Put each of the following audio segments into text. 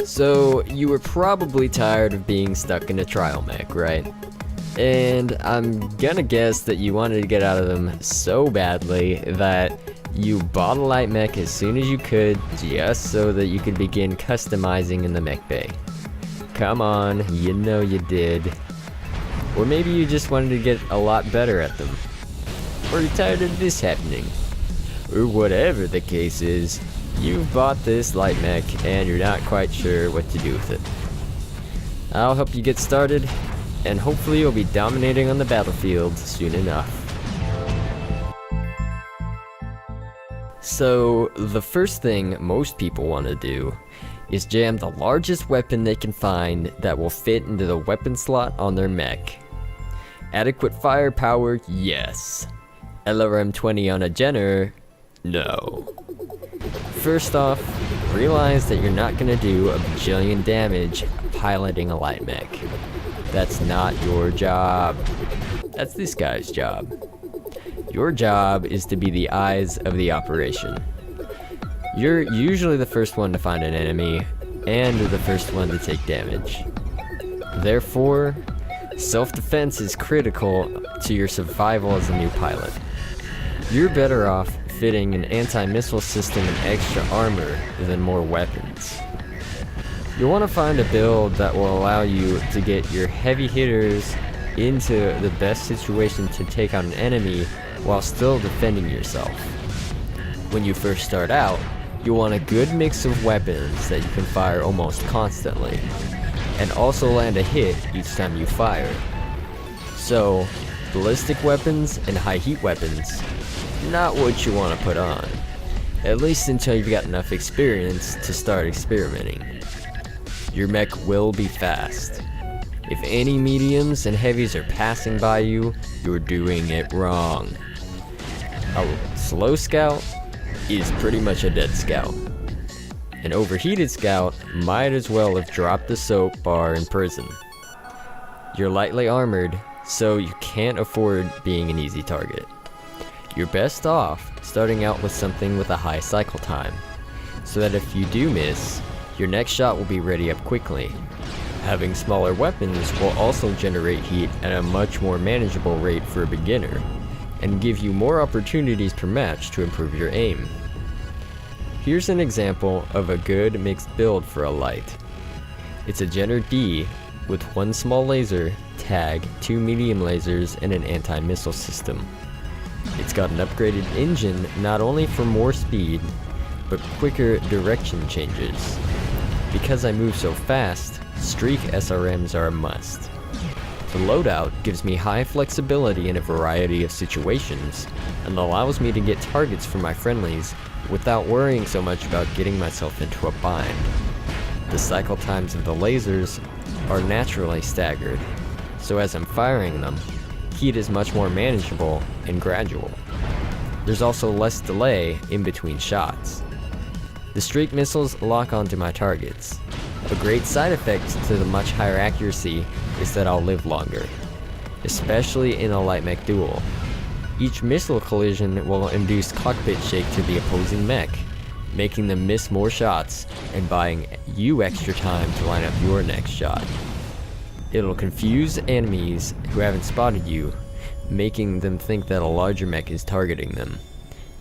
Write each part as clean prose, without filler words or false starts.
So, you were probably tired of being stuck in a trial mech, right? And I'm gonna guess that you wanted to get out of them so badly that you bought a light mech as soon as you could, just so that you could begin customizing in the mech bay. Come on, you know you did. Or maybe you just wanted to get a lot better at them. Or you're tired of this happening. Or whatever the case is, you've bought this light mech and you're not quite sure what to do with it. I'll help you get started, and hopefully you'll be dominating on the battlefield soon enough. So, the first thing most people want to do is jam the largest weapon they can find that will fit into the weapon slot on their mech. Adequate firepower, yes. LRM-20 on a Jenner, no. First off, realize that you're not going to do a bajillion damage piloting a light mech. That's not your job. That's this guy's job. Your job is to be the eyes of the operation. You're usually the first one to find an enemy, and the first one to take damage. Therefore, self-defense is critical to your survival as a new pilot. You're better off fitting an anti-missile system and extra armor than more weapons. You'll want to find a build that will allow you to get your heavy hitters into the best situation to take on an enemy while still defending yourself. When you first start out, you'll want a good mix of weapons that you can fire almost constantly, and also land a hit each time you fire. So, ballistic weapons and high heat weapons, not what you want to put on, at least until you've got enough experience to start experimenting. Your mech will be fast. If any mediums and heavies are passing by you, you're doing it wrong. A slow scout is pretty much a dead scout. An overheated scout might as well have dropped the soap bar in prison. You're lightly armored, so you can't afford being an easy target. You're best off starting out with something with a high cycle time, so that if you do miss, your next shot will be ready up quickly. Having smaller weapons will also generate heat at a much more manageable rate for a beginner, and give you more opportunities per match to improve your aim. Here's an example of a good mixed build for a light. It's a Jenner D with one small laser, tag, 2 medium lasers, and an anti-missile system. It's got an upgraded engine not only for more speed, but quicker direction changes. Because I move so fast, streak SRMs are a must. The loadout gives me high flexibility in a variety of situations, and allows me to get targets for my friendlies without worrying so much about getting myself into a bind. The cycle times of the lasers are naturally staggered, so as I'm firing them, heat is much more manageable and gradual. There's also less delay in between shots. The streak missiles lock onto my targets. A great side effect to the much higher accuracy is that I'll live longer, especially in a light mech duel. Each missile collision will induce cockpit shake to the opposing mech, making them miss more shots and buying you extra time to line up your next shot. It'll confuse enemies who haven't spotted you, making them think that a larger mech is targeting them,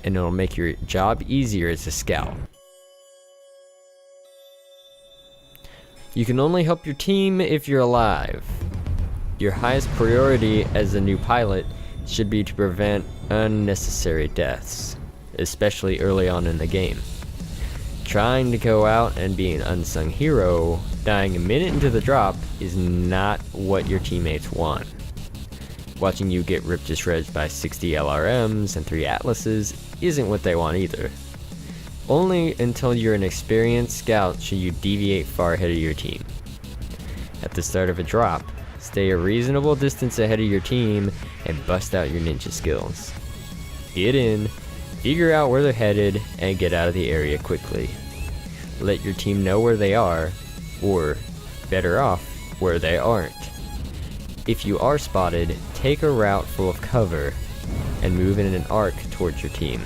and it'll make your job easier as a scout. You can only help your team if you're alive. Your highest priority as a new pilot should be to prevent unnecessary deaths, especially early on in the game. Trying to go out and be an unsung hero, dying a minute into the drop, is not what your teammates want. Watching you get ripped to shreds by 60 LRMs and 3 Atlases isn't what they want either. Only until you're an experienced scout should you deviate far ahead of your team. At the start of a drop, stay a reasonable distance ahead of your team and bust out your ninja skills. Get in, figure out where they're headed, and get out of the area quickly. Let your team know where they are, or, better off, where they aren't. If you are spotted, take a route full of cover and move in an arc towards your team.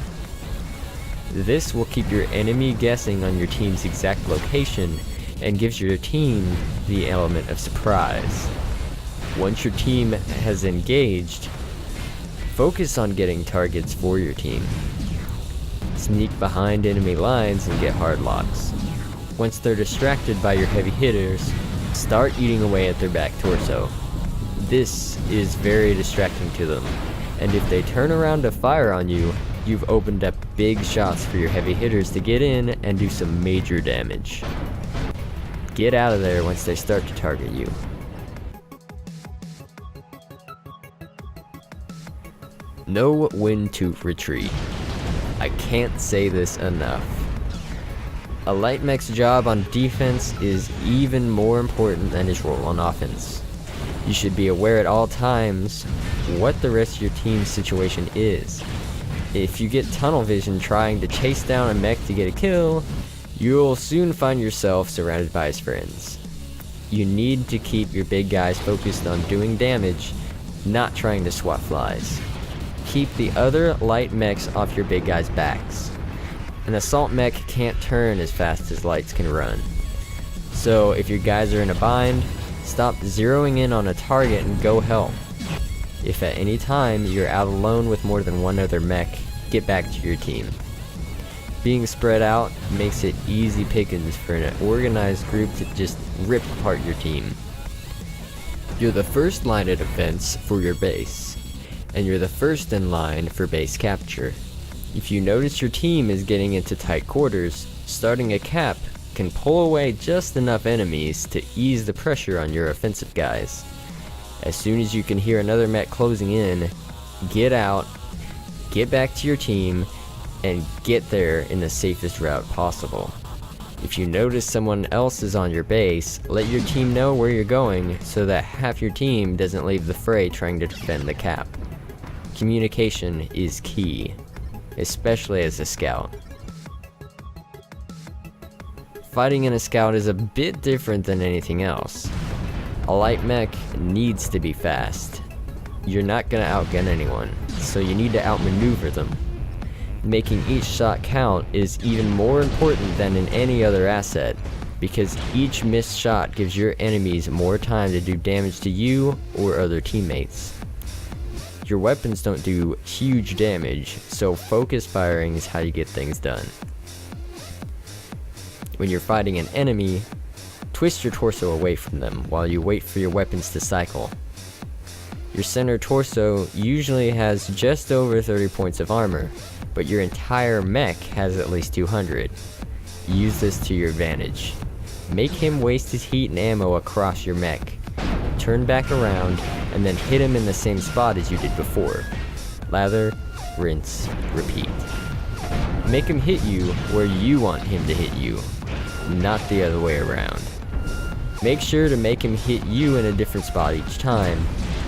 This will keep your enemy guessing on your team's exact location and gives your team the element of surprise. Once your team has engaged, focus on getting targets for your team. Sneak behind enemy lines and get hard locks. Once they're distracted by your heavy hitters, start eating away at their back torso. This is very distracting to them, and if they turn around to fire on you, you've opened up big shots for your heavy hitters to get in and do some major damage. Get out of there once they start to target you. Know when to retreat. I can't say this enough. A light mech's job on defense is even more important than his role on offense. You should be aware at all times what the rest of your team's situation is. If you get tunnel vision trying to chase down a mech to get a kill, you'll soon find yourself surrounded by his friends. You need to keep your big guys focused on doing damage, not trying to swat flies. Keep the other light mechs off your big guys' backs. An assault mech can't turn as fast as lights can run. So if your guys are in a bind, stop zeroing in on a target and go help. If at any time you're out alone with more than one other mech, get back to your team. Being spread out makes it easy pickings for an organized group to just rip apart your team. You're the first line of defense for your base, and you're the first in line for base capture. If you notice your team is getting into tight quarters, starting a cap can pull away just enough enemies to ease the pressure on your offensive guys. As soon as you can hear another mech closing in, get out, get back to your team, and get there in the safest route possible. If you notice someone else is on your base, let your team know where you're going so that half your team doesn't leave the fray trying to defend the cap. Communication is key, especially as a scout. Fighting in a scout is a bit different than anything else. A light mech needs to be fast. You're not gonna outgun anyone, so you need to outmaneuver them. Making each shot count is even more important than in any other asset, because each missed shot gives your enemies more time to do damage to you or other teammates. Your weapons don't do huge damage, so focus firing is how you get things done. When you're fighting an enemy, twist your torso away from them while you wait for your weapons to cycle. Your center torso usually has just over 30 points of armor, but your entire mech has at least 200. Use this to your advantage. Make him waste his heat and ammo across your mech. Turn back around, and then hit him in the same spot as you did before. Lather, rinse, repeat. Make him hit you where you want him to hit you, not the other way around. Make sure to make him hit you in a different spot each time,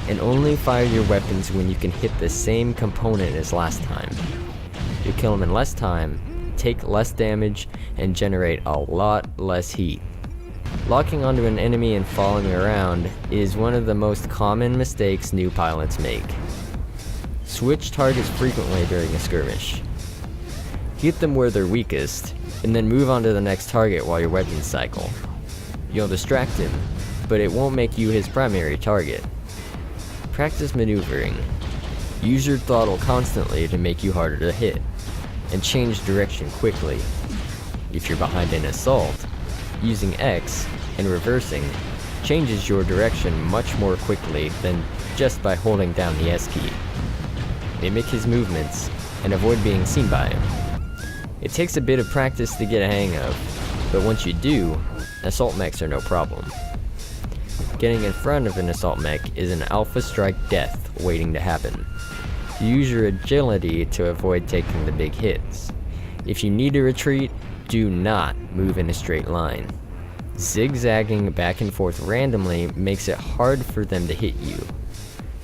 and only fire your weapons when you can hit the same component as last time. You'll kill him in less time, take less damage, and generate a lot less heat. Locking onto an enemy and following around is one of the most common mistakes new pilots make. Switch targets frequently during a skirmish. Hit them where they're weakest, and then move on to the next target while your weapons cycle. You'll distract him, but it won't make you his primary target. Practice maneuvering. Use your throttle constantly to make you harder to hit, and change direction quickly. If you're behind an assault, using X and reversing changes your direction much more quickly than just by holding down the S key. Mimic his movements and avoid being seen by him. It takes a bit of practice to get a hang of, but once you do, assault mechs are no problem. Getting in front of an assault mech is an alpha strike death waiting to happen. Use your agility to avoid taking the big hits. If you need to retreat, do not move in a straight line. Zigzagging back and forth randomly makes it hard for them to hit you.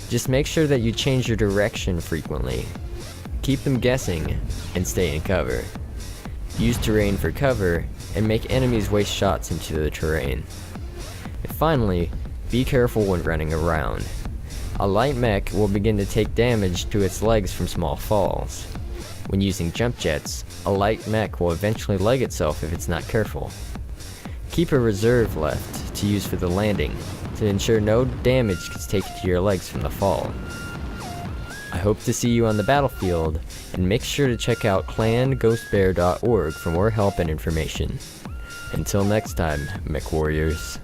Just make sure that you change your direction frequently. Keep them guessing and stay in cover. Use terrain for cover and make enemies waste shots into the terrain. And finally, be careful when running around. A light mech will begin to take damage to its legs from small falls. When using jump jets, a light mech will eventually leg itself if it's not careful. keep a reserve left to use for the landing, to ensure no damage gets taken to your legs from the fall. I hope to see you on the battlefield, and make sure to check out clanghostbear.org for more help and information. Until next time, Mech Warriors.